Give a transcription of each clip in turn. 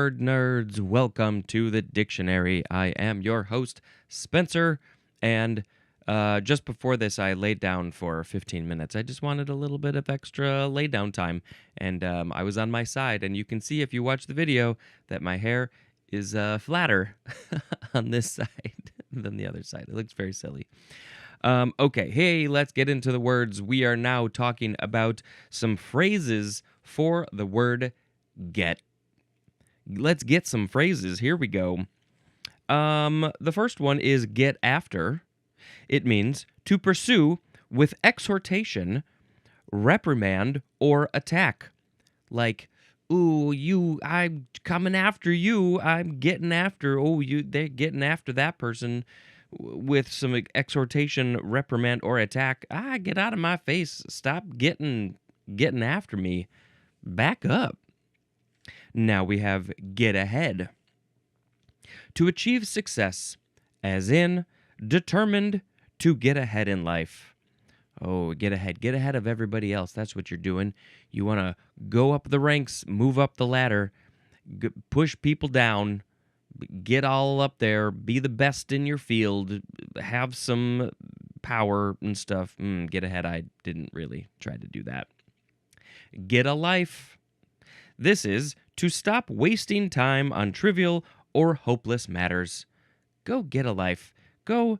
word nerds, welcome to the dictionary. I am your host, Spencer, and just before this, I laid down for 15 minutes. I just wanted a little bit of extra lay down time, and I was on my side, and you can see if you watch the video that my hair is flatter on this side than the other side. It looks very silly. Okay, hey, let's get into the words. We are now talking about some phrases for the word get. Let's get some phrases. Here we go. The first one is get after. It means to pursue with exhortation, reprimand, or attack. Like, ooh, I'm coming after you. I'm getting after. They're getting after that person with some exhortation, reprimand, or attack. Get out of my face. Stop getting after me. Back up. Now we have get ahead. To achieve success, as in determined to get ahead in life. Oh, get ahead of everybody else. That's what you're doing. You want to go up the ranks, move up the ladder, push people down, get all up there, be the best in your field, have some power and stuff. Get ahead. I didn't really try to do that. Get a life. This is to stop wasting time on trivial or hopeless matters. Go get a life. Go,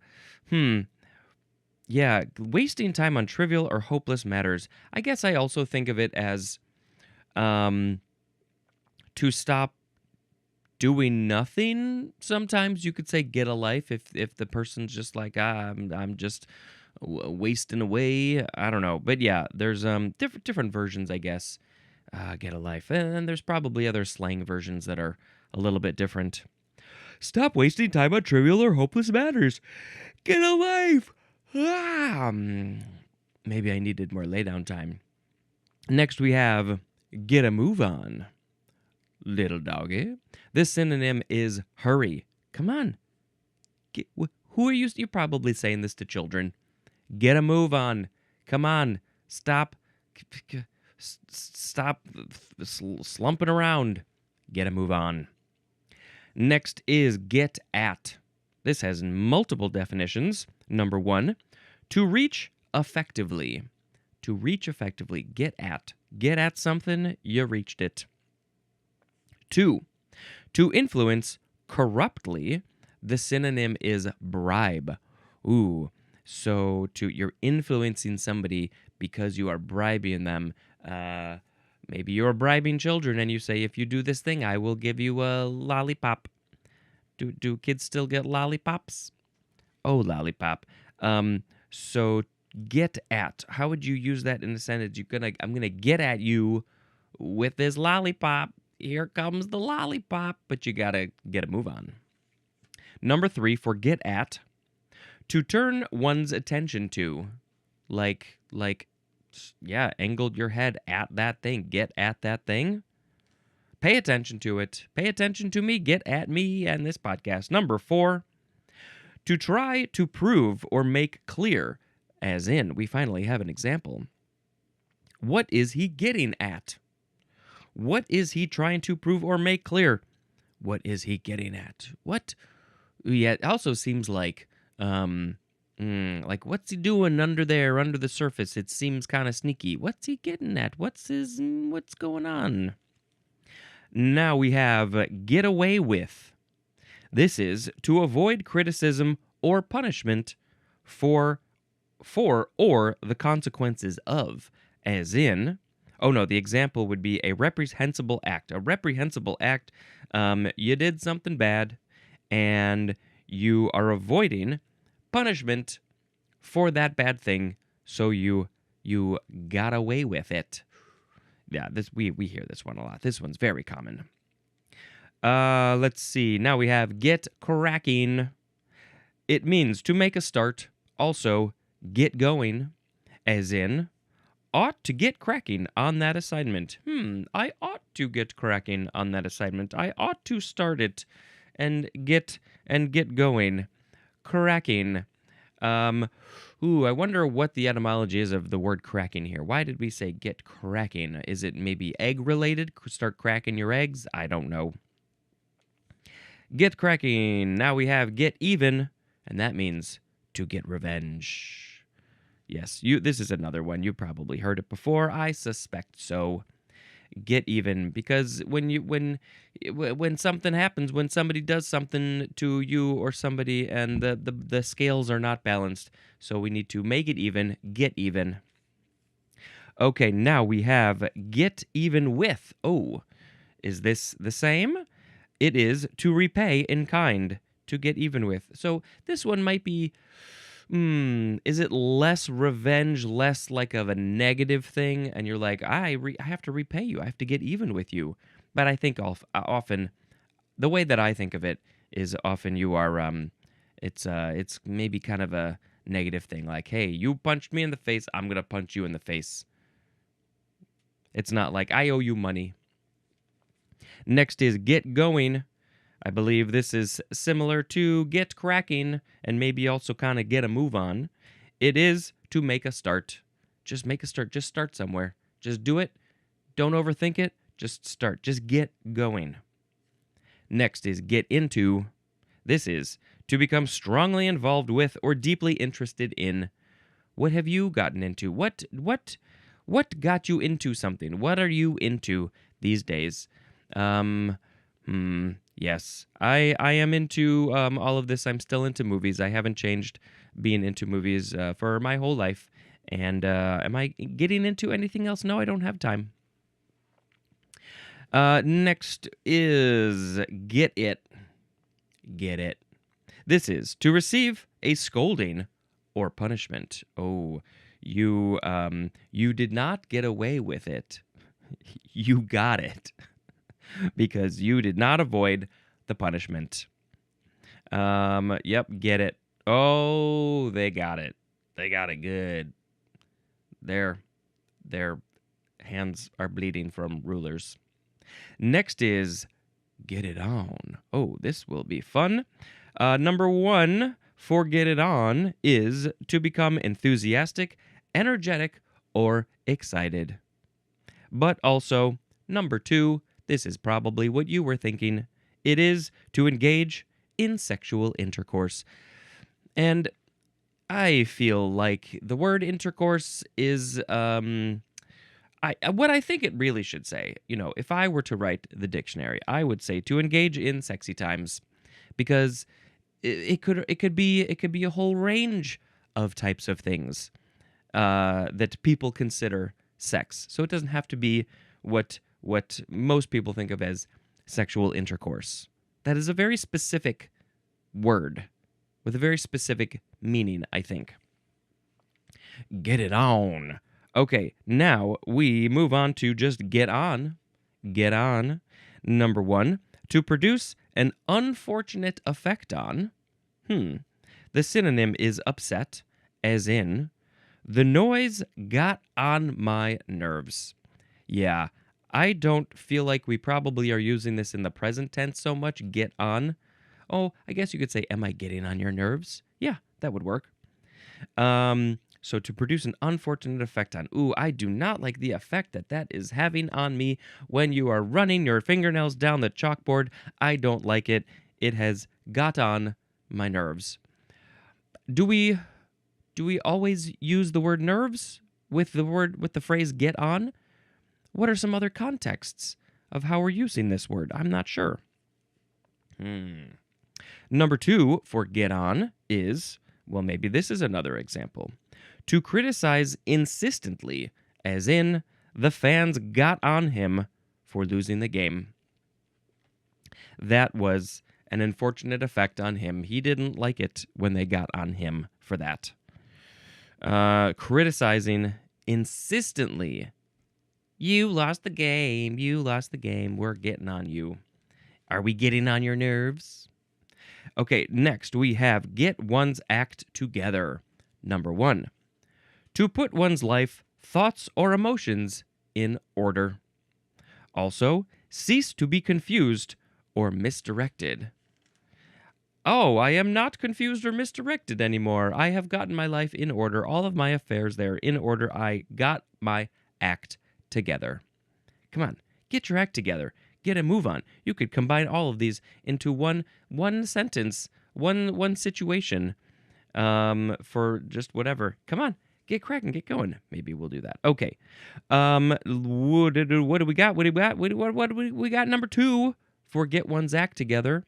yeah, wasting time on trivial or hopeless matters. I guess I also think of it as to stop doing nothing. Sometimes you could say get a life if the person's just like, I'm just wasting away. I don't know. But yeah, there's different versions, I guess. Get a life. And there's probably other slang versions that are a little bit different. Stop wasting time on trivial or hopeless matters. Get a life. Maybe I needed more laydown time. Next we have get a move on. Little doggy. This synonym is hurry. Come on. Who are you? You're probably saying this to children. Get a move on. Come on. Stop slumping around. Get a move on. Next is get at. This has multiple definitions. Number 1, to reach effectively. To reach effectively. Get at. Get at something, you reached it. 2, to influence corruptly. The synonym is bribe. So you're influencing somebody because you are bribing them. Maybe you're bribing children and you say, if you do this thing, I will give you a lollipop. Do kids still get lollipops? Oh, lollipop. So get at. How would you use that in a sentence? I'm gonna get at you with this lollipop. Here comes the lollipop. But you gotta get a move on. Number 3, for get at. To turn one's attention to. Yeah, angled your head at that thing. Get at that thing. Pay attention to it. Pay attention to me. Get at me and this podcast. Number 4, to try to prove or make clear. As in, we finally have an example. What is he getting at? What is he trying to prove or make clear? What is he getting at? What? Yeah, it also seems like what's he doing under the surface? It seems kind of sneaky. What's he getting at? What's going on? Now we have get away with. This is to avoid criticism or punishment for or the consequences of. As in, the example would be a reprehensible act. A reprehensible act, you did something bad and you are avoiding punishment for that bad thing, so you got away with it. Yeah, we hear this one a lot. This one's very common. Let's see. Now we have get cracking. It means to make a start. Also, get going. As in, ought to get cracking on that assignment. I ought to get cracking on that assignment. I ought to start it and get going. Cracking. I wonder what the etymology is of the word cracking here. Why did we say get cracking? Is it maybe egg related? Start cracking your eggs? I don't know. Get cracking. Now we have get even, and that means to get revenge. Yes, this is another one. You probably heard it before. I suspect so. Get even, because when something happens, when somebody does something to you or somebody, and the scales are not balanced, so we need to make it even, get even. Okay, now we have get even with. Oh, is this the same? It is to repay in kind, to get even with. So this one might be, is it less revenge, less like of a negative thing? And you're like, I have to repay you. I have to get even with you. But I think often, the way that I think of it is often you are, it's maybe kind of a negative thing. Like, hey, you punched me in the face. I'm going to punch you in the face. It's not like I owe you money. Next is get going. I believe this is similar to get cracking and maybe also kind of get a move on. It is to make a start. Just make a start. Just start somewhere. Just do it. Don't overthink it. Just start. Just get going. Next is get into. This is to become strongly involved with or deeply interested in. What have you gotten into? What got you into something? What are you into these days? Yes, I am into all of this. I'm still into movies. I haven't changed being into movies for my whole life. And am I getting into anything else? No, I don't have time. Next is get it. Get it. This is to receive a scolding or punishment. Oh, you did not get away with it. You got it. Because you did not avoid the punishment. Yep, get it. Oh, they got it. They got it good. Their hands are bleeding from rulers. Next is get it on. Oh, this will be fun. Number 1 for get it on is to become enthusiastic, energetic, or excited. But also, number 2, this is probably what you were thinking. It is to engage in sexual intercourse. And I feel like the word intercourse is what I think it really should say. If I were to write the dictionary, I would say to engage in sexy times, because it could be a whole range of types of things that people consider sex. So it doesn't have to be what most people think of as sexual intercourse. That is a very specific word with a very specific meaning, I think. Get it on. Okay, now we move on to just get on. Get on. Number 1, to produce an unfortunate effect on. The synonym is upset, as in, the noise got on my nerves. Yeah, I don't feel like we probably are using this in the present tense so much, get on. Oh, I guess you could say, am I getting on your nerves? Yeah, that would work. So to produce an unfortunate effect on. Ooh, I do not like the effect that is having on me when you are running your fingernails down the chalkboard. I don't like it. It has got on my nerves. Do we always use the word nerves with the phrase get on? What are some other contexts of how we're using this word? I'm not sure. Number 2 for get on is, well, maybe this is another example. To criticize insistently, as in, the fans got on him for losing the game. That was an unfortunate effect on him. He didn't like it when they got on him for that. Criticizing insistently. You lost the game. You lost the game. We're getting on you. Are we getting on your nerves? Okay, next we have get one's act together. Number 1, to put one's life, thoughts, or emotions in order. Also, cease to be confused or misdirected. Oh, I am not confused or misdirected anymore. I have gotten my life in order. All of my affairs there in order. I got my act together. Come on, get your act together. get a move on. You could combine all of these into one sentence, one situation, for just whatever. Come on, get cracking, get going. Maybe we'll do that. Okay. What do we got? What do we got? What do we got? Number 2 for get one's act together.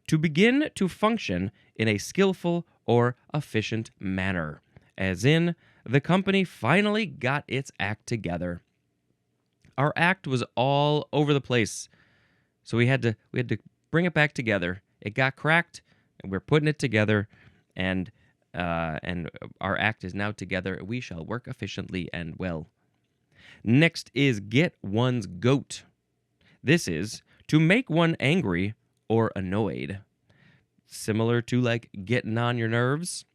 To begin to function in a skillful or efficient manner, as in the company finally got its act together. Our act was all over the place, so we had to bring it back together. It got cracked, and we're putting it together, and our act is now together. We shall work efficiently and well. Next is get one's goat. This is to make one angry or annoyed. Similar to like getting on your nerves.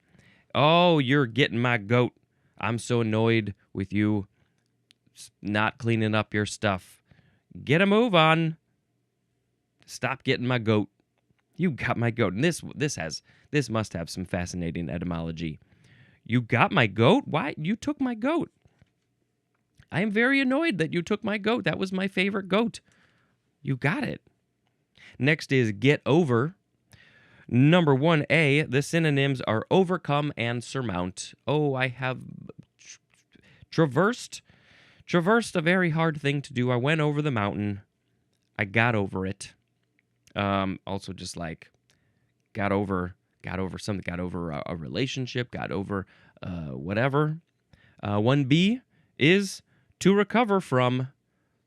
Oh, you're getting my goat. I'm so annoyed with you not cleaning up your stuff. Get a move on. Stop getting my goat. You got my goat. And this must have some fascinating etymology. You got my goat? Why? You took my goat. I am very annoyed that you took my goat. That was my favorite goat. You got it. Next is get over. Number 1A, the synonyms are overcome and surmount. Oh, I have traversed a very hard thing to do. I went over the mountain. I got over it. Also just like got over something, got over a relationship, got over whatever. 1B is to recover from,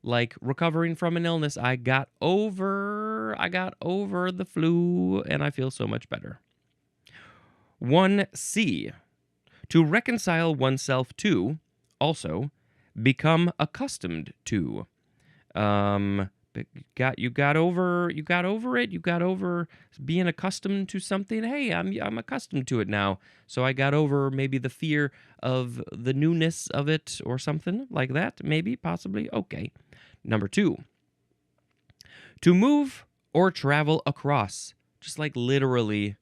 like recovering from an illness. I got over the flu and I feel so much better. 1C, to reconcile oneself to, also become accustomed to. You got over it. You got over being accustomed to something. Hey, I'm accustomed to it now. So I got over maybe the fear of the newness of it or something like that. Maybe, possibly. Okay. Number 2, to move or travel across. Just like literally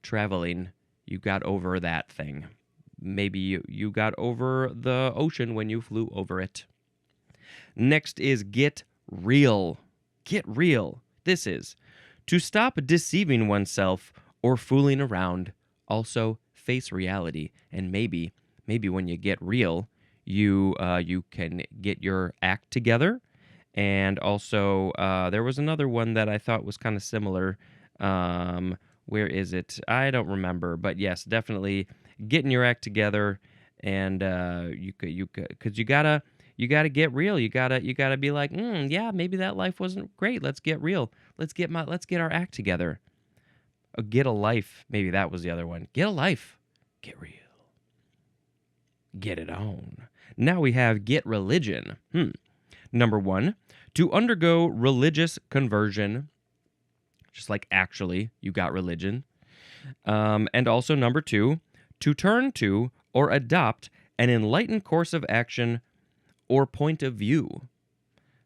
traveling. You got over that thing. Maybe you got over the ocean when you flew over it. Next is get real. Get real. This is to stop deceiving oneself or fooling around. Also face reality. And maybe when you get real, you can get your act together. And also there was another one that I thought was kind of similar. Where is it? I don't remember. But yes, definitely getting your act together. And because you gotta get real. You gotta be like, yeah, maybe that life wasn't great. Let's get real. Let's get our act together. Get a life. Maybe that was the other one. Get a life. Get real. Get it on. Now we have get religion. Number 1, to undergo religious conversion. Just like actually, you got religion. And also number 2, to turn to or adopt an enlightened course of action or point of view.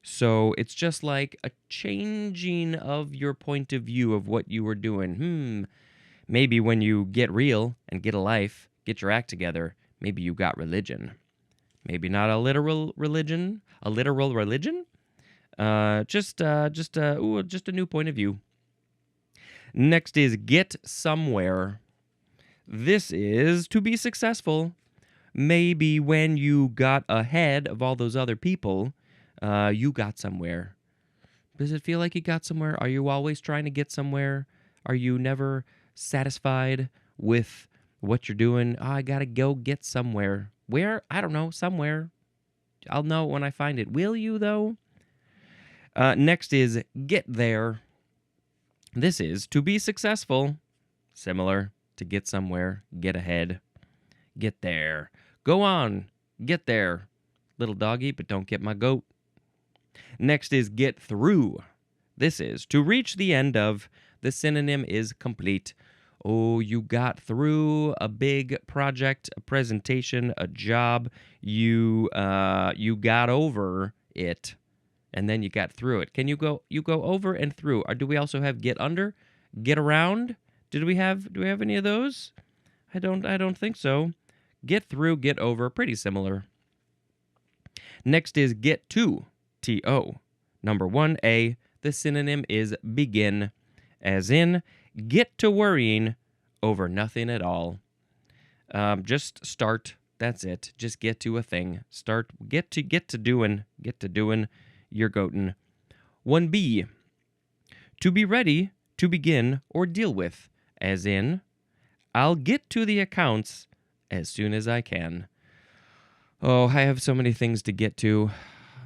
So it's just like a changing of your point of view of what you were doing. Maybe when you get real and get a life, get your act together, maybe you got religion. Maybe not a literal religion. Just a new point of view. Next is get somewhere. This is to be successful. Maybe when you got ahead of all those other people, you got somewhere. Does it feel like you got somewhere? Are you always trying to get somewhere? Are you never satisfied with what you're doing? Oh, I gotta go get somewhere. Where? I don't know. Somewhere. I'll know when I find it. Will you, though? Next is get there. This is to be successful. Similar to get somewhere, get ahead, get there. Go on, get there. Little doggy, but don't get my goat. Next is get through. This is to reach the end of. The synonym is complete. Oh, you got through a big project, a presentation, a job. You got over it, and then you got through it. Can you go over and through? Or do we also have get under, get around? Do we have any of those? I don't think so. Get through, get over, pretty similar. Next is get to, T-O. Number 1A, the synonym is begin, as in get to worrying over nothing at all. Just start. That's it. Just get to a thing. Start. Get to doing. Get to doing. You're goatin'. 1B, to be ready to begin or deal with, as in I'll get to the accounts as soon as I can. Oh, I have so many things to get to.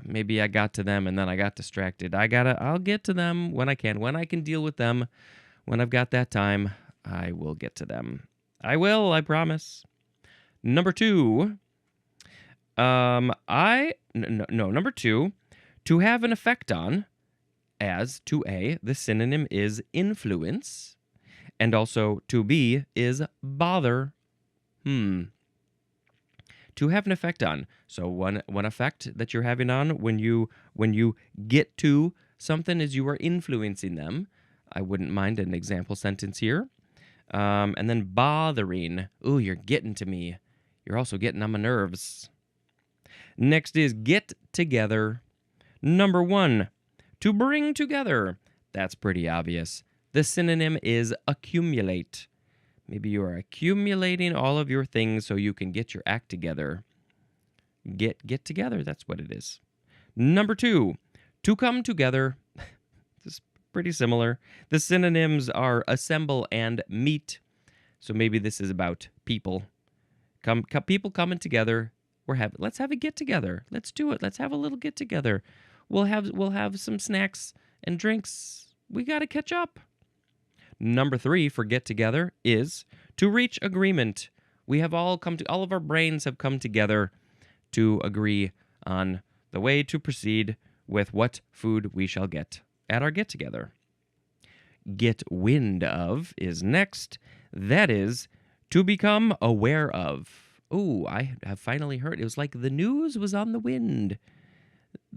Maybe I got to them and then I got distracted. I'll get to them when I can. When I can deal with them, when I've got that time, I will get to them. I will, I promise. Number 2, number 2, to have an effect on, as to A, the synonym is influence, and also to B is bother. To have an effect on. So one effect that you're having on when you get to something is you are influencing them. I wouldn't mind an example sentence here. And then bothering. Ooh, you're getting to me. You're also getting on my nerves. Next is get together. Number 1, to bring together. That's pretty obvious. The synonym is accumulate. Maybe you are accumulating all of your things so you can get your act together. Get together, that's what it is. Number 2, to come together. This is pretty similar. The synonyms are assemble and meet. So maybe this is about people. People coming together. Let's have a get together. Let's do it. Let's have a little get together. We'll have some snacks and drinks. We got to catch up. Number 3 for get together is to reach agreement. We have all of our brains have come together to agree on the way to proceed with what food we shall get at our get together. Get wind of is next. That is to become aware of. Oh, I have finally heard. It was like the news was on the wind.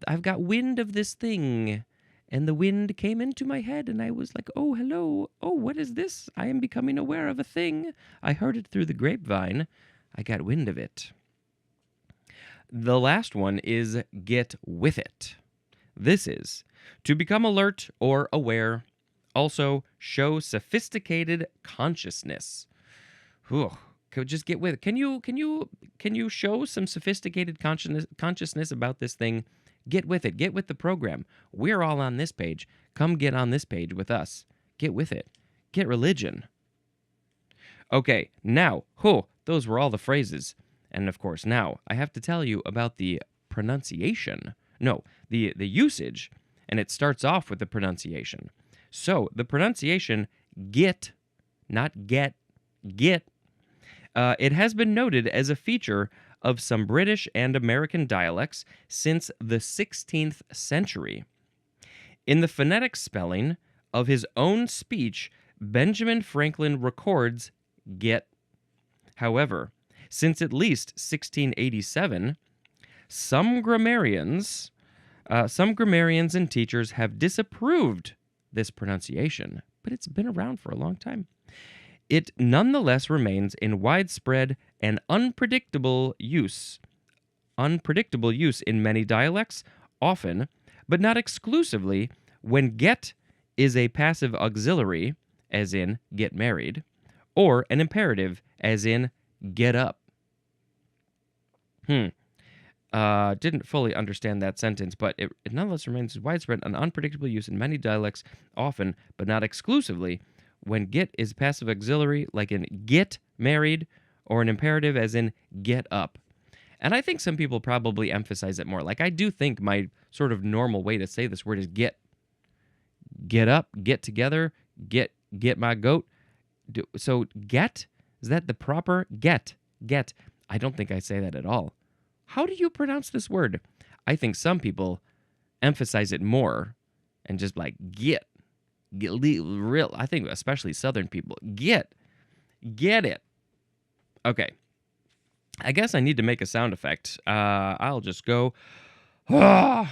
I've got wind of this thing. And the wind came into my head, and I was like, oh, hello. Oh, what is this? I am becoming aware of a thing. I heard it through the grapevine. I got wind of it. The last one is get with it. This is to become alert or aware. Also, show sophisticated consciousness. Whew. Just get with it. Can you show some sophisticated consciousness about this thing? Get with it. Get with the program. We're all on this page. Come get on this page with us. Get with it. Get religion. Okay, now, those were all the phrases. And of course, now I have to tell you about the pronunciation. No, the usage. And it starts off with the pronunciation. So, the pronunciation, get, not get, get. It has been noted as a feature of some British and American dialects since the 16th century. In the phonetic spelling of his own speech, Benjamin Franklin records get. However, since at least 1687, some grammarians and teachers have disapproved this pronunciation, but it's been around for a long time. It nonetheless remains in widespread and unpredictable use in many dialects, often, but not exclusively, when get is a passive auxiliary, as in get married, or an imperative, as in get up. Didn't fully understand that sentence, but it nonetheless remains widespread and unpredictable use in many dialects, often, but not exclusively, when get is passive auxiliary, like in get married, or an imperative as in get up. And I think some people probably emphasize it more. Like, I do think my sort of normal way to say this word is get. Get up, get together, get my goat. So get, is that the proper get? I don't think I say that at all. How do you pronounce this word? I think some people emphasize it more and just like get real. I think especially Southern people get it. Okay. I guess I need to make a sound effect. I'll just go. And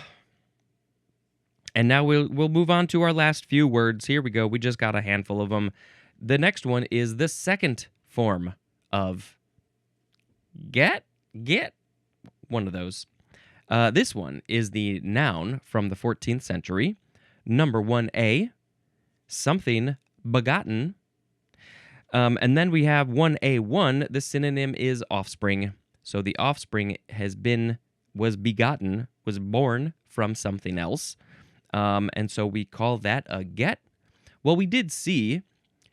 now we'll move on to our last few words. Here we go. We just got a handful of them. The next one is the second form of get. One of those. This one is the noun from the 14th century. Number 1A, something begotten. And then we have 1A1, the synonym is offspring. So the offspring was begotten, was born from something else. And so we call that a get. Well, we did see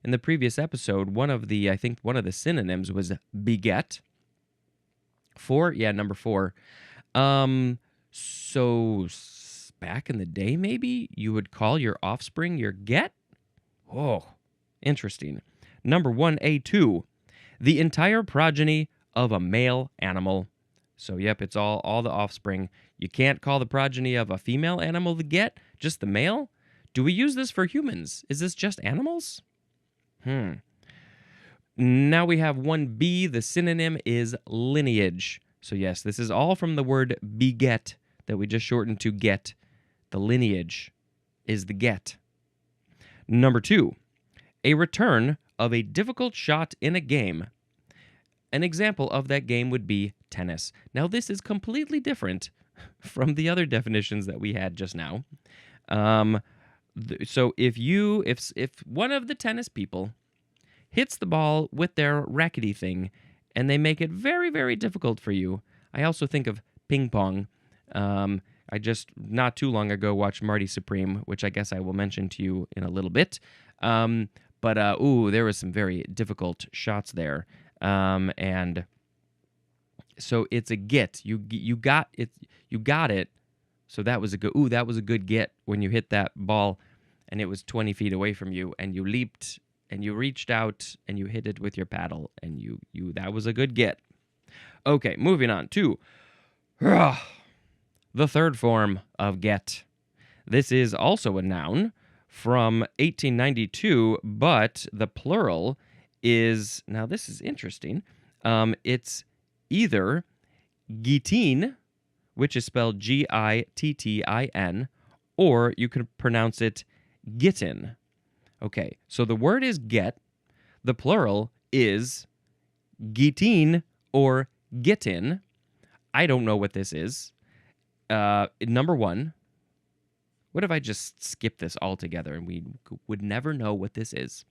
in the previous episode, I think one of the synonyms was beget. Number 4. So back in the day, maybe you would call your offspring your get? Oh, interesting. Number 1A2, the entire progeny of a male animal. So, yep, it's all the offspring. You can't call the progeny of a female animal the get, just the male? Do we use this for humans? Is this just animals? Now we have 1B, the synonym is lineage. So, yes, this is all from the word beget that we just shortened to get. The lineage is the get. Number 2, a return of a difficult shot in a game. An example of that game would be tennis. Now, this is completely different from the other definitions that we had just now. So if one of the tennis people hits the ball with their rackety thing and they make it very, very difficult for you, I also think of ping pong. I just not too long ago watched Marty Supreme, which I guess I will mention to you in a little bit. But there was some very difficult shots there. And so it's a get. You got it. You got it. So that was a good get when you hit that ball and it was 20 feet away from you and you leaped and you reached out and you hit it with your paddle and that was a good get. Okay, moving on to the third form of get. This is also a noun from 1892, but the plural is, now this is interesting, it's either gitin, which is spelled Gittin, or you can pronounce it gittin. Okay, so the word is get, the plural is gitin or gittin. I don't know what this is. Number 1, what if I just skip this altogether and we would never know what this is?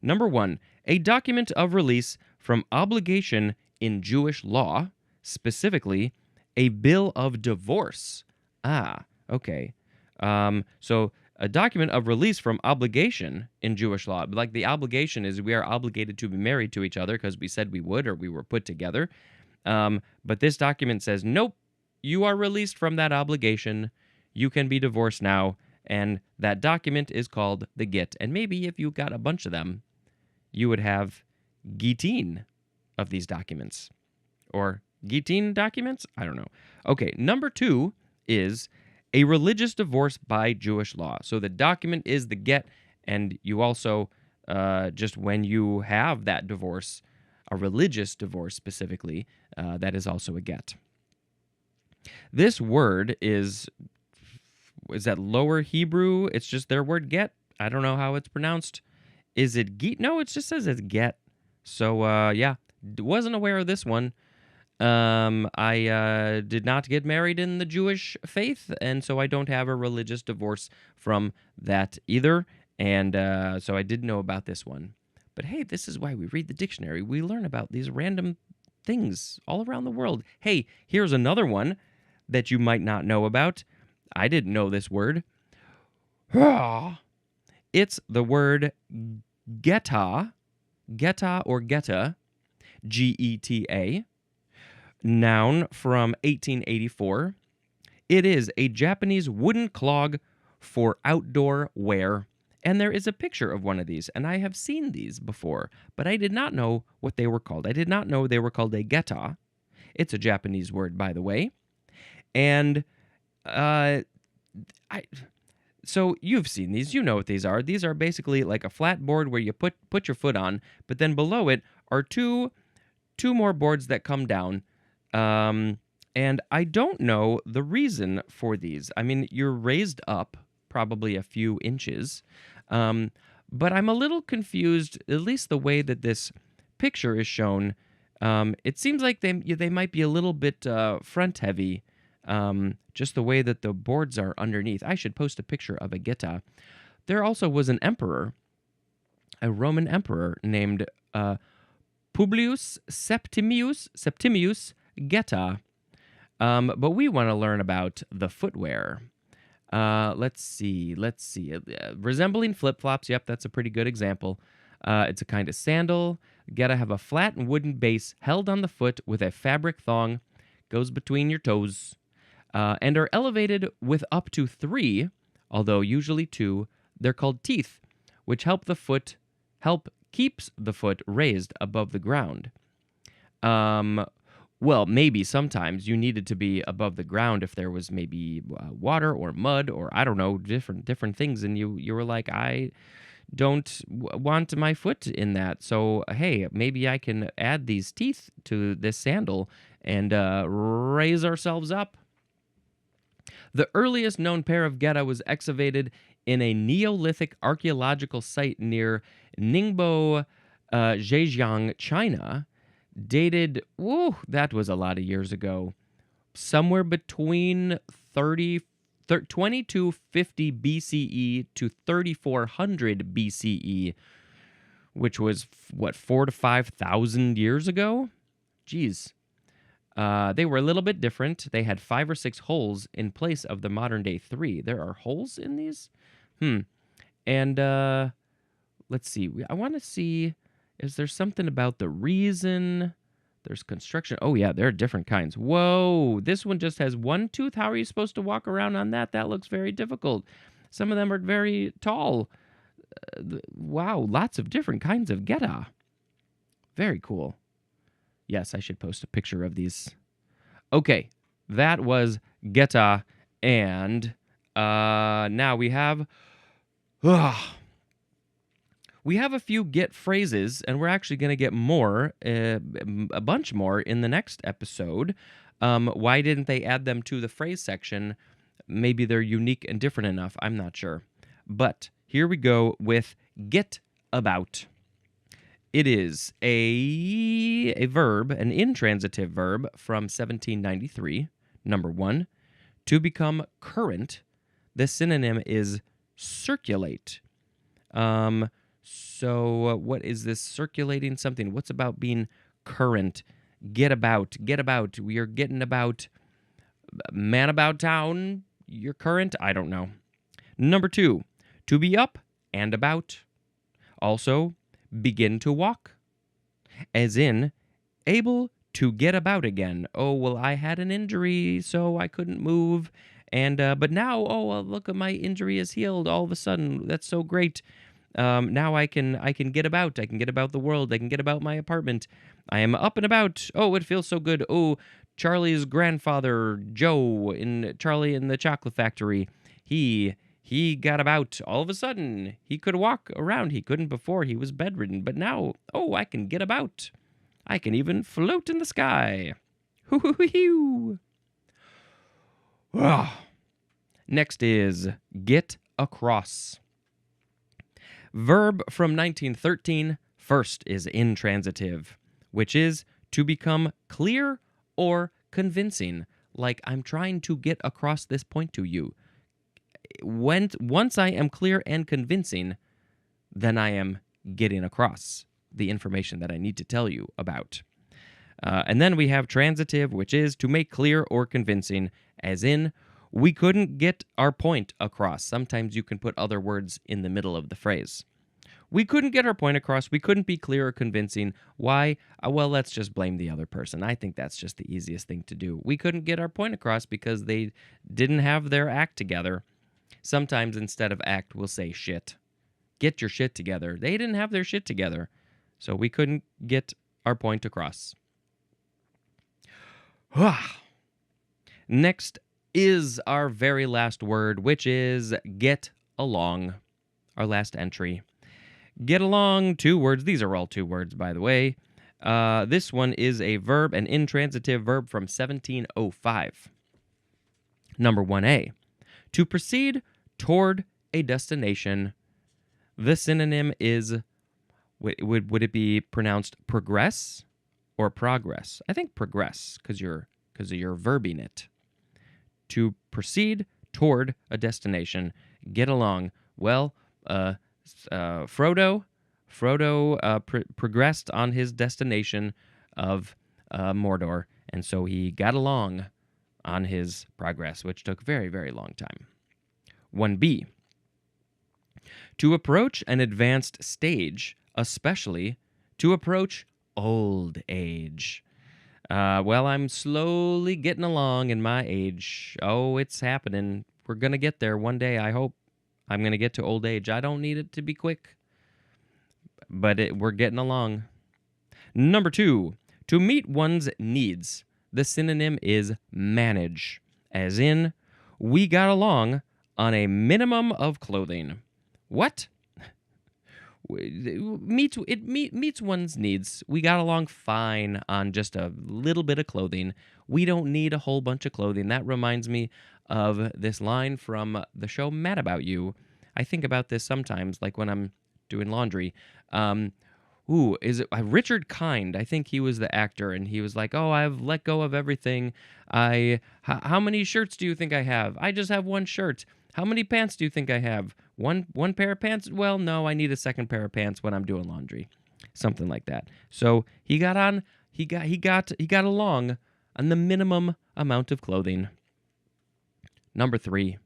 Number 1, a document of release from obligation in Jewish law, specifically a bill of divorce. Okay. So a document of release from obligation in Jewish law. Like the obligation is we are obligated to be married to each other because we said we would or we were put together. But this document says, nope, you are released from that obligation. You can be divorced now. And that document is called the get. And maybe if you got a bunch of them, you would have gitin of these documents. Or gitin documents? I don't know. Okay, number 2 is a religious divorce by Jewish law. So the document is the get, and you also, just when you have that divorce, a religious divorce specifically, that is also a get. This word is that Lower Hebrew? It's just their word get. I don't know how it's pronounced. Is it get? No, it just says it's get. So, yeah, wasn't aware of this one. I did not get married in the Jewish faith, and so I don't have a religious divorce from that either. And so I didn't know about this one. But hey, this is why we read the dictionary. We learn about these random things all around the world. Hey, here's another one that you might not know about. I didn't know this word. It's the word geta or geta, Geta, noun from 1884. It is a Japanese wooden clog for outdoor wear. And there is a picture of one of these, and I have seen these before, but I did not know what they were called. I did not know they were called a geta. It's a Japanese word, by the way. And so you've seen these. You know what these are. These are basically like a flat board where you put your foot on, but then below it are two more boards that come down. And I don't know the reason for these. I mean, you're raised up probably a few inches, but I'm a little confused, at least the way that this picture is shown. It seems like they might be a little bit front heavy, Just the way that the boards are underneath. I should post a picture of a Geta. There also was an emperor, a Roman emperor named Publius Septimius Geta. But we want to learn about the footwear. Let's see. Resembling flip-flops. Yep, that's a pretty good example. It's a kind of sandal. Gotta have a flat and wooden base held on the foot with a fabric thong. Goes between your toes. And are elevated with up to 3, although usually 2. They're called teeth, which help keeps the foot raised above the ground. Well, maybe sometimes you needed to be above the ground if there was maybe water or mud or I don't know, different things, and you were like, I don't want my foot in that. So hey, maybe I can add these teeth to this sandal and raise ourselves up. The earliest known pair of geta was excavated in a Neolithic archaeological site near Ningbo, Zhejiang, China, dated, that was a lot of years ago, somewhere between 2250 BCE to 3400 BCE, which was, 4 to 5,000 years ago? Jeez. They were a little bit different. They had 5 or 6 holes in place of the modern day 3. There are holes in these? And let's see. I want to see, is there something about the reason? There's construction. Oh, yeah, there are different kinds. Whoa, this one just has 1 tooth. How are you supposed to walk around on that? That looks very difficult. Some of them are very tall. Wow, lots of different kinds of geta. Very cool. Yes, I should post a picture of these. Okay, that was geta, and now we have a few get phrases, and we're actually going to get more, a bunch more in the next episode. Why didn't they add them to the phrase section? Maybe they're unique and different enough. I'm not sure. But here we go with get about. It is a verb, an intransitive verb from 1793. Number 1, to become current. The synonym is circulate. So what is this? Circulating something. What's about being current? Get about. We are getting about. Man about town. You're current? I don't know. Number 2, to be up and about. Also, begin to walk. As in, able to get about again. Oh, well, I had an injury, so I couldn't move. And but now, look, my injury is healed all of a sudden. That's so great. Now I can get about. I can get about the world. I can get about my apartment. I am up and about. Oh, it feels so good. Oh, Charlie's grandfather, Joe, in Charlie in the Chocolate Factory, he got about all of a sudden. He could walk around. He couldn't before. He was bedridden. But now, I can get about. I can even float in the sky. Hoo-hoo-hoo-hoo. Next is get across. Verb from 1913. First is intransitive, which is to become clear or convincing. Like, I'm trying to get across this point to you. Once I am clear and convincing, then I am getting across the information that I need to tell you about. And then we have transitive, which is to make clear or convincing, as in, we couldn't get our point across. Sometimes you can put other words in the middle of the phrase. We couldn't get our point across. We couldn't be clear or convincing. Why? Well, let's just blame the other person. I think that's just the easiest thing to do. We couldn't get our point across because they didn't have their act together. Sometimes instead of act, we'll say shit. Get your shit together. They didn't have their shit together, so we couldn't get our point across. Next is our very last word, which is get along. Our last entry. Get along, 2 words. These are all 2 words, by the way. This one is a verb, an intransitive verb from 1705. Number 1A. To proceed toward a destination. The synonym is, would it be pronounced progress or progress? I think progress, because you're verbing it. to proceed toward a destination. Get along. Well, Frodo progressed on his destination of Mordor, and so he got along on his progress, which took very, very long time. 1B. To approach an advanced stage, especially to approach old age. Well, I'm slowly getting along in my age. Oh, it's happening. We're going to get there one day, I hope. I'm going to get to old age. I don't need it to be quick, but we're getting along. Number 2, to meet one's needs. The synonym is manage, as in, we got along on a minimum of clothing. What? Meets one's needs. We got along fine on just a little bit of clothing. We don't need a whole bunch of clothing. That reminds me of this line from the show Mad About You. I think about this sometimes, like when I'm doing laundry. Is it Richard Kind? I think he was the actor, and he was like, "Oh, I've let go of everything. How many shirts do you think I have? I just have one shirt. How many pants do you think I have? One pair of pants? Well, no, I need a second pair of pants when I'm doing laundry." Something like that. So he got along on the minimum amount of clothing. Number 3.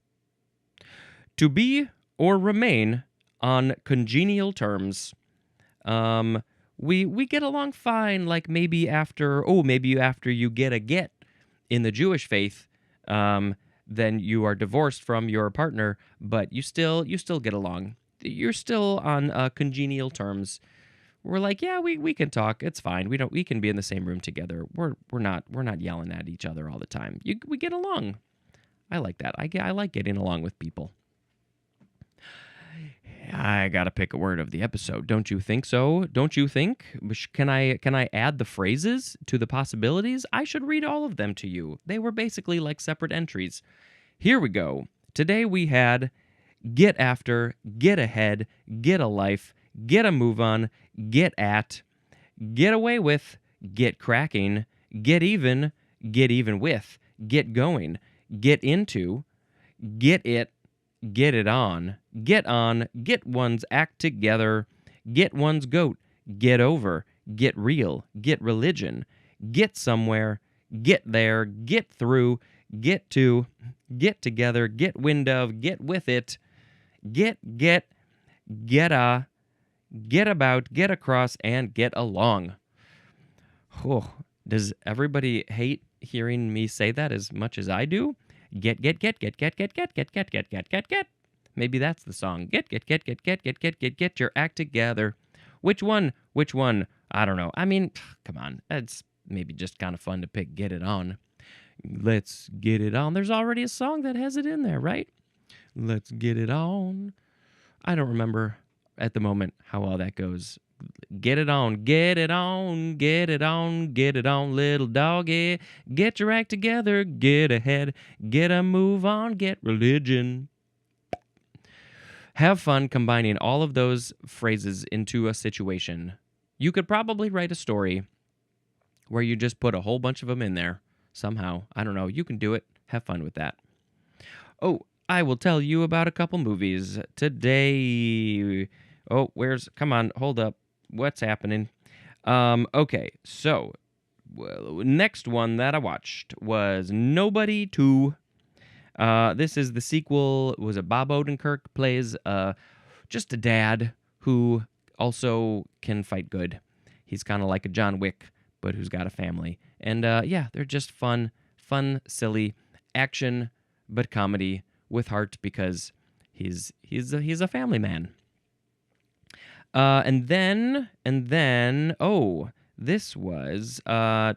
To be or remain on congenial terms. We get along fine, like maybe after you get in the Jewish faith, then you are divorced from your partner, but you still get along. You're still on congenial terms. We're like, yeah, we can talk. It's fine. We can be in the same room together. We're not yelling at each other all the time. We get along. I like that. I like getting along with people. I gotta pick a word of the episode. Don't you think so? Don't you think? Can I add the phrases to the possibilities? I should read all of them to you. They were basically like separate entries. Here we go. Today we had get after, get ahead, get a life, get a move on, get at, get away with, get cracking, get even with, get going, get into, get it on, get one's act together, get one's goat, get over, get real, get religion, get somewhere, get there, get through, get to, get together, get wind of, get with it, get about, get across, and get along. Oh, does everybody hate hearing me say that as much as I do? Get. Maybe that's the song. Get your act together. Which one? I don't know. I mean, come on. It's maybe just kind of fun to pick Get It On. Let's get it on. There's already a song that has it in there, right? Let's get it on. I don't remember at the moment how all that goes. Get it on, get it on, get it on, get it on, little doggy. Get your act together, get ahead, get a move on, get religion. Have fun combining all of those phrases into a situation. You could probably write a story where you just put a whole bunch of them in there somehow. I don't know. You can do it. Have fun with that. Oh, I will tell you about a couple movies today. Oh, come on, hold up. What's happening? Okay, so next one that I watched was Nobody 2. This is the sequel. Was it Bob Odenkirk plays just a dad who also can fight good. He's kind of like a John Wick, but who's got a family. And yeah, they're just fun, silly action, but comedy with heart because he's a family man. And then, this was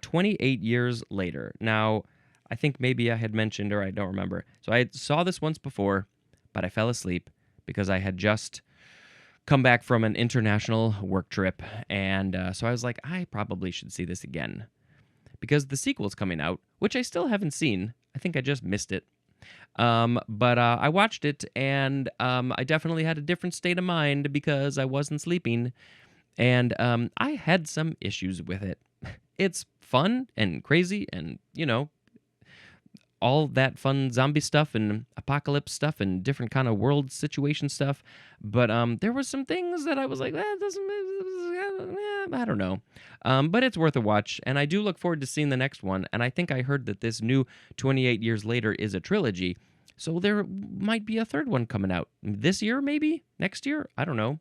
28 years later. Now, I think maybe I had mentioned, or I don't remember. So I saw this once before, but I fell asleep because I had just come back from an international work trip. And so I was like, I probably should see this again because the sequel's coming out, which I still haven't seen. I think I just missed it. But I watched it, and I definitely had a different state of mind because I wasn't sleeping, and I had some issues with it. It's fun and crazy, and, all that fun zombie stuff and apocalypse stuff and different kind of world situation stuff. But there were some things that I was like, that doesn't, I don't know. But it's worth a watch, and I do look forward to seeing the next one. And I think I heard that this new 28 Years Later is a trilogy, so there might be a third one coming out this year, maybe next year. I don't know.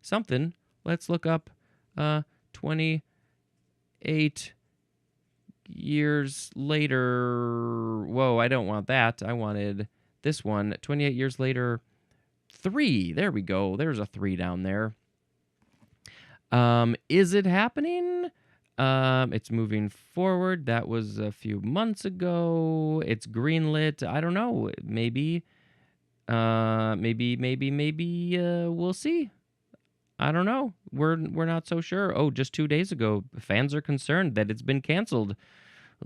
Something. Let's look up 28 years later. Whoa, I don't want that. I wanted this one. 28 years later, 3. There we go. There's a 3 down there. Is it happening? It's moving forward. That was a few months ago. It's greenlit. I don't know. Maybe. Maybe. We'll see. I don't know. We're not so sure. Oh, just 2 days ago, fans are concerned that it's been canceled.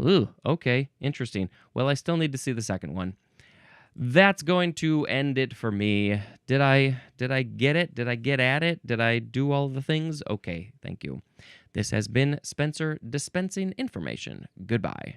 Ooh, okay, interesting. Well, I still need to see the second one. That's going to end it for me. Did I get it? Did I get at it? Did I do all the things? Okay, thank you. This has been Spencer dispensing information. Goodbye.